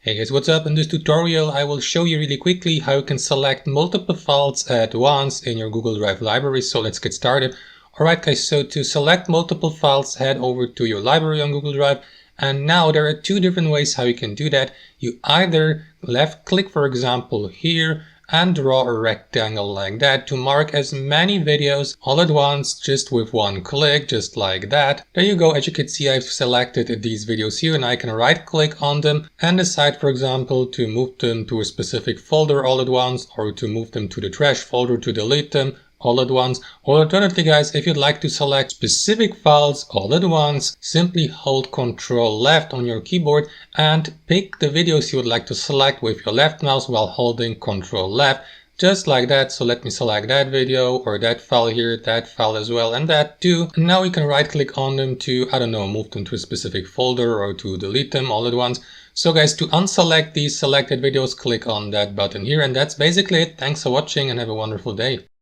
Hey guys, what's up? In this tutorial I will show you really quickly how you can select multiple files at once in your Google Drive library. So let's get started. Alright guys, so to select multiple files, head over to your library on Google Drive. And now there are two different ways how you can do that. You either left click, for example, here and draw a rectangle like that to mark as many videos all at once just with one click, just like that. There you go. As you can see, I've selected these videos here and I can right click on them and decide, for example, to move them to a specific folder all at once, or to move them to the trash folder, to delete them all at once. Or alternatively guys, if you'd like to select specific files all at once, simply hold Ctrl left on your keyboard and pick the videos you would like to select with your left mouse while holding Ctrl left, just like that. So let me select that video or that file here, that file as well, and that too. And now we can right click on them to, I don't know, move them to a specific folder or to delete them all at once. So guys, to unselect these selected videos, click on that button here, and that's basically it. Thanks for watching and have a wonderful day.